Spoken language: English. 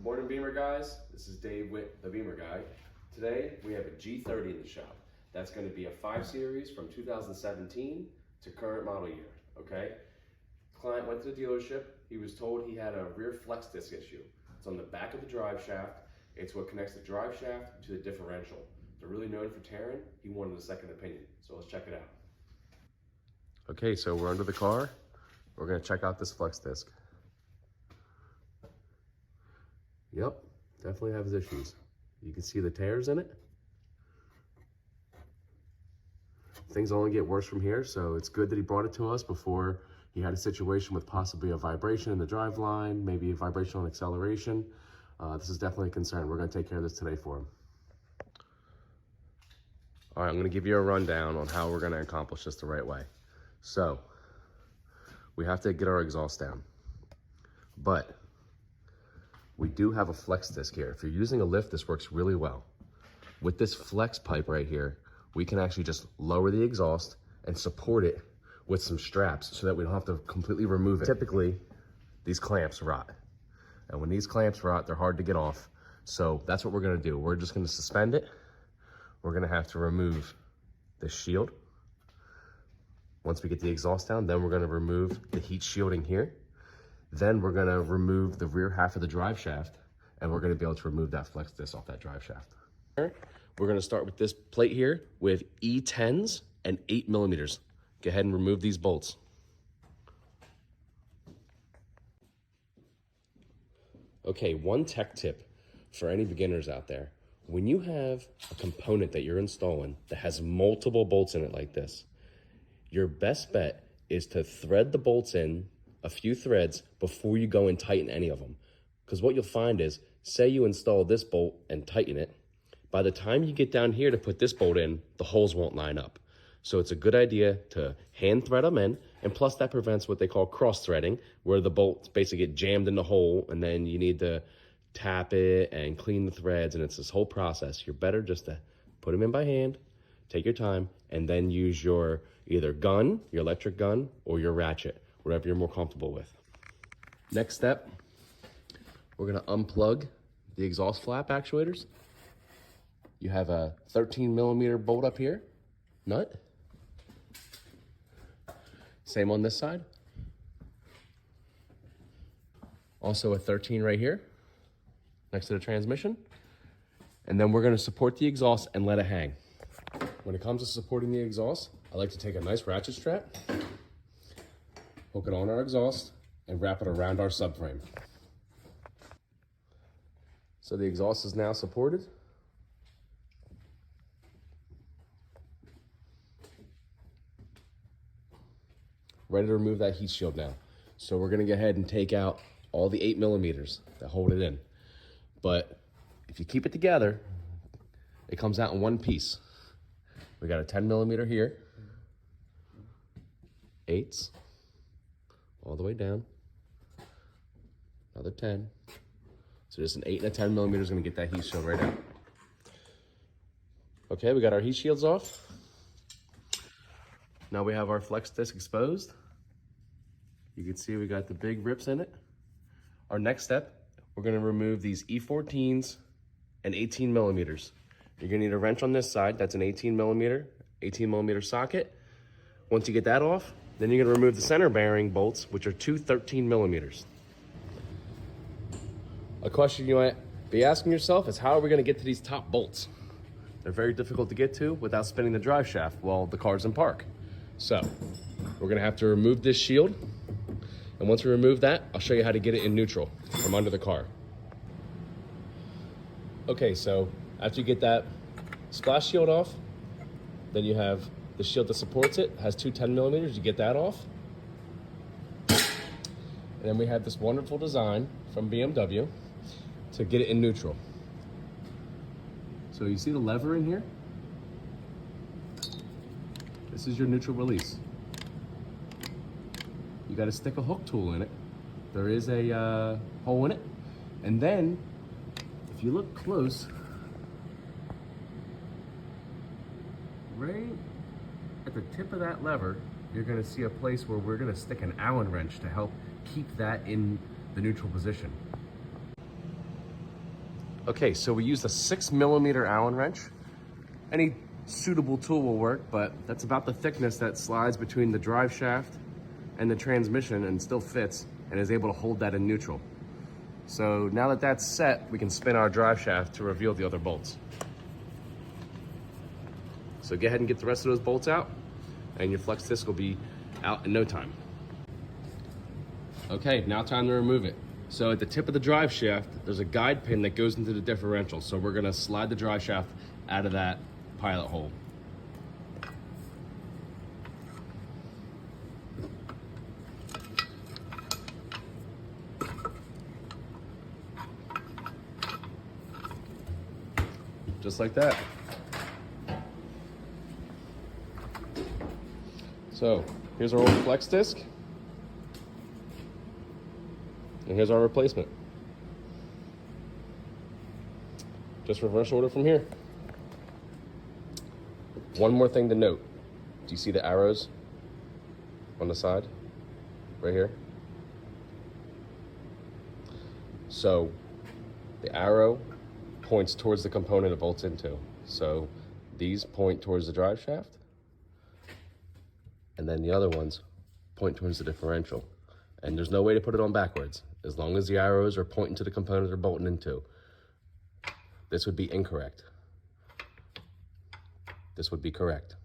Morning Beamer guys, this is Dave with the Beamer Guy. Today we have a G30 in the shop. That's going to be a 5 Series from 2017 to current model year, okay? Client went to the dealership, he was told he had a rear flex disc issue. It's on the back of the drive shaft, it's what connects the drive shaft to the differential. They're really known for tearing, he wanted a second opinion, so let's check it out. Okay, so we're under the car, we're going to check out this flex disc. Yep, definitely has issues. You can see the tears in it. Things only get worse from here, so it's good that he brought it to us before he had a situation with possibly a vibration in the drive line, maybe a vibration on acceleration. This is definitely a concern. We're going to take care of this today for him. All right, I'm going to give you a rundown on how we're going to accomplish this the right way. So, we have to get our exhaust down, but we do have a flex disc here. If you're using a lift, this works really well. With this flex pipe right here, we can actually just lower the exhaust and support it with some straps so that we don't have to completely remove it. Typically, these clamps rot. And when these clamps rot, they're hard to get off. So that's what we're gonna do. We're just gonna suspend it. We're gonna have to remove the shield. Once we get the exhaust down, then we're gonna remove the heat shielding here. Then we're gonna remove the rear half of the drive shaft, and we're gonna be able to remove that flex disc off that drive shaft. We're gonna start with this plate here with E10s and 8mm. Go ahead and remove these bolts. Okay, one tech tip for any beginners out there. When you have a component that you're installing that has multiple bolts in it like this, your best bet is to thread the bolts in a few threads before you go and tighten any of them. Because what you'll find is, say you install this bolt and tighten it, by the time you get down here to put this bolt in, the holes won't line up. So it's a good idea to hand thread them in, and plus that prevents what they call cross threading, where the bolts basically get jammed in the hole and then you need to tap it and clean the threads, and it's this whole process. You're better just to put them in by hand, take your time, and then use your either gun, your electric gun, or your ratchet, whatever you're more comfortable with. Next step, we're gonna unplug the exhaust flap actuators. You have a 13mm bolt up here, nut. Same on this side. Also a 13 right here, next to the transmission. And then we're gonna support the exhaust and let it hang. When it comes to supporting the exhaust, I like to take a nice ratchet strap, hook it on our exhaust, and wrap it around our subframe. So the exhaust is now supported. Ready to remove that heat shield now. So we're gonna go ahead and take out all the 8mm that hold it in. But if you keep it together, it comes out in one piece. We got a 10mm here, 8s, all the way down, another 10. So just an 8 and a 10mm is gonna get that heat shield right out. Okay, we got our heat shields off. Now we have our flex disc exposed. You can see we got the big rips in it. Our next step, we're gonna remove these E14s and 18mm. You're gonna need a wrench on this side, that's an 18mm socket. Once you get that off, then you're gonna remove the center bearing bolts, which are two 13mm. A question you might be asking yourself is, how are we gonna get to these top bolts? They're very difficult to get to without spinning the drive shaft while the car's in park. So, we're gonna have to remove this shield. And once we remove that, I'll show you how to get it in neutral from under the car. Okay, so after you get that splash shield off, then you have the shield that supports it, has two 10mm, you get that off. And then we have this wonderful design from BMW to get it in neutral. So you see the lever in here? This is your neutral release. You gotta stick a hook tool in it. There is a hole in it. And then, if you look close, right at the tip of that lever, you're gonna see a place where we're gonna stick an Allen wrench to help keep that in the neutral position. Okay, so we used a 6mm Allen wrench. Any suitable tool will work, but that's about the thickness that slides between the drive shaft and the transmission and still fits and is able to hold that in neutral. So now that that's set, we can spin our drive shaft to reveal the other bolts. So go ahead and get the rest of those bolts out, and your flex disc will be out in no time. Okay, now time to remove it. So at the tip of the drive shaft, there's a guide pin that goes into the differential. So we're gonna slide the drive shaft out of that pilot hole. Just like that. So here's our old flex disc, and here's our replacement. Just reverse order from here. One more thing to note. Do you see the arrows on the side? Right here? So the arrow points towards the component it bolts into. So these point towards the drive shaft, and then the other ones point towards the differential. And there's no way to put it on backwards. As long as the arrows are pointing to the component they're bolting into, this would be incorrect. This would be correct.